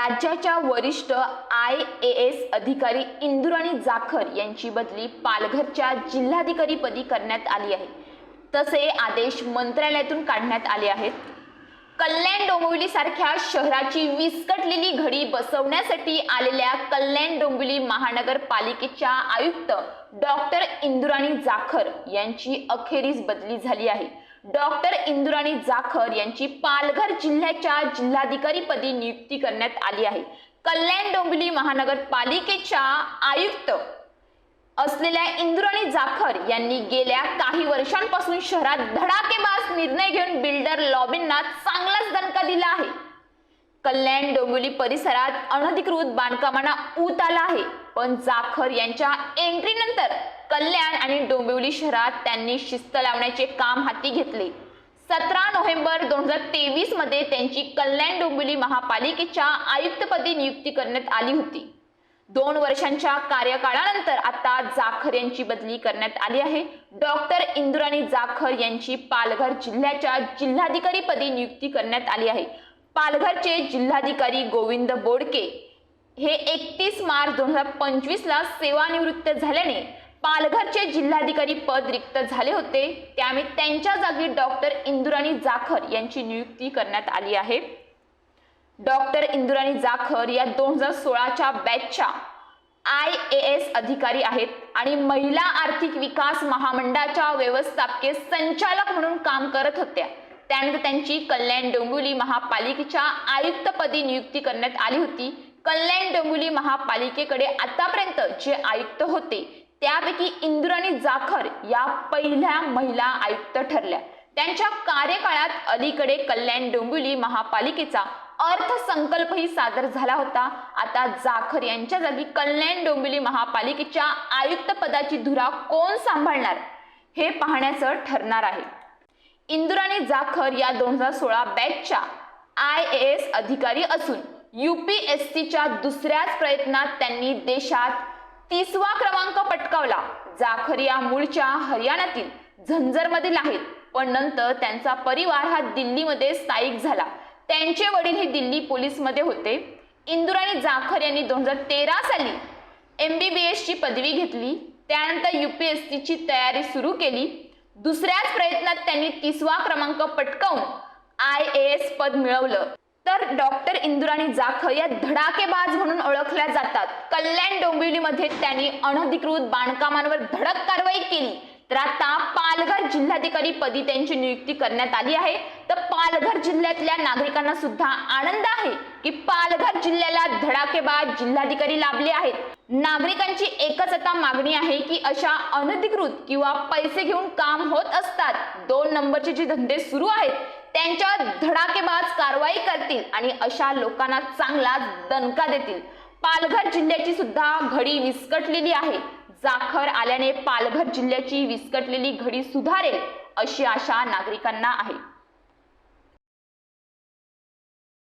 राज्याच्या वरिष्ठ IAS अधिकारी इंदुराणी जाखर यांची बदली पालघरच्या जिल्हाधिकारीपदी करण्यात आली आहे। तसे आदेश मंत्रालयातून काढण्यात आले आहेत। कल्याण डोंबिवली सारख्या शहराची विस्कटलेली घडी बसवण्यासाठी आलेल्या कल्याण डोंबिवली महानगरपालिकेच्या आयुक्त डॉक्टर इंदुराणी जाखर यांची अखेरीस बदली झाली आहे। डॉक्टर इंदुराणी जाखर यांची पालघर जिल्ह्याच्या जिल्हाधिकारीपदी नियुक्ती करण्यात आली आहे। कल्याण डोंबिवली महानगरपालिकेच्या आयुक्त असलेल्या इंदुराणी जाखर यांनी गेल्या काही वर्षांपासून शहरात धडाकेबाज निर्णय घेऊन बिल्डर लॉबींना चांगलाच दणका दिला आहे। कल्याण डोंबिवली परिसरात अनधिकृत बांधकामांना ऊत आला आहे, पण जाखर यांच्या एंट्री नंतर कल्याण आणि डोंबिवली शहरात त्यांनी शिस्त लावण्याचे काम हाती घेतले। 17 नोव्हेंबर 2023 मध्ये त्यांची कल्याण डोंबिवली महापालिकेच्या आयुक्तपदी नियुक्ती करण्यात आली होती। 2 वर्षांच्या कार्यकाळानंतर आता जाखर यांची बदली करण्यात आली आहे। डॉक्टर इंदुराणी जाखर यांची पालघर जिल्ह्याच्या जिल्हाधिकारीपदी नियुक्ती करण्यात आली आहे। पालघरचे जिल्हाधिकारी गोविंद बोडके हे 31 मार्च 2025 ला सेवानिवृत्त झाल्याने पालघरचे जिल्हाधिकारी पद रिक्त झाले होते। त्यामुळे त्यांच्या जागी डॉक्टर इंदुराणी जाखर यांची नियुक्ती करण्यात आली आहे। डॉक्टर इंदुराणी जाखर या 2016च्या बॅचच्या IAS अधिकारी आहेत आणि महिला आर्थिक विकास महामंडळाच्या व्यवस्थापकीय संचालक म्हणून काम करत होत्या। त्यानंतर त्यांची कल्याण डोंबिवली महापालिकेच्या आयुक्तपदी नियुक्ती करण्यात आली होती। कल्याण डोंबिवली महापालिकेकडे आतापर्यंत जे आयुक्त होते त्यापैकी इंदुराणी जाखर या पहिल्या महिला आयुक्त ठरल्या। त्यांच्या कार्यकाळात अलीकडे कल्याण डोंबिवली महापालिकेचा अर्थसंकल्पही सादर झाला होता। आता जाखर यांच्या जागी कल्याण डोंबिवली महापालिकेच्या आयुक्त पदाची धुरा कोण सांभाळणार हे पाहण्याचं ठरणार आहे। इंदुराणी जाखर या 2016 बॅचच्या IAS अधिकारी असून UPSCच्या दुसऱ्याच प्रयत्नात त्यांनी देशात 30वा क्रमांक पटकावला। जाखर या मूळच्या हरियाणातील झंझरमधील आहेत, पण नंतर त्यांचा परिवार हा दिल्लीमध्ये स्थायिक झाला। त्यांचे वडील हे दिल्ली पोलीसमध्ये होते। इंदुराणी जाखर यांनी 2013 साली MBBS ची पदवी घेतली। त्यानंतर UPSCची तयारी सुरू केली। दुसऱ्याच प्रयत्नात त्यांनी 30वा क्रमांक पटकावून IAS पद मिळवलं। तर डॉक्टर इंदुराणी जाखर या धडाकेबाज म्हणून ओळखल्या जातात। कल्याण डोंबिवलीमध्ये त्यांनी अनधिकृत बांधकामांवर धडक कारवाई केली। तर आता पालघर जिल्हाधिकारी पदी त्यांची नियुक्ती करण्यात आली आहे। तर पालघर जिल्ह्यातल्या नागरिकांना सुद्धा आनंद आहे की पालघर जिल्ह्याला धडाकेबाज जिल्हाधिकारी लाभले आहेत। नागरिकांची एकच आता मागणी आहे की अशा अनधिकृत किंवा पैसे घेऊन काम होत असतात 2 नंबरचे जे धंदे सुरू आहेत त्यांच्यावर धडाकेबाज कारवाई करतील आणि अशा लोकांना चांगलाच दणका देतील। पालघर जिल्ह्याची सुद्धा घडी विस्कटलेली आहे। जाखर आल्याने पालघर जिल्ह्याची विस्कटलेली घडी सुधारेल अशी आशा नागरिकांना आहे।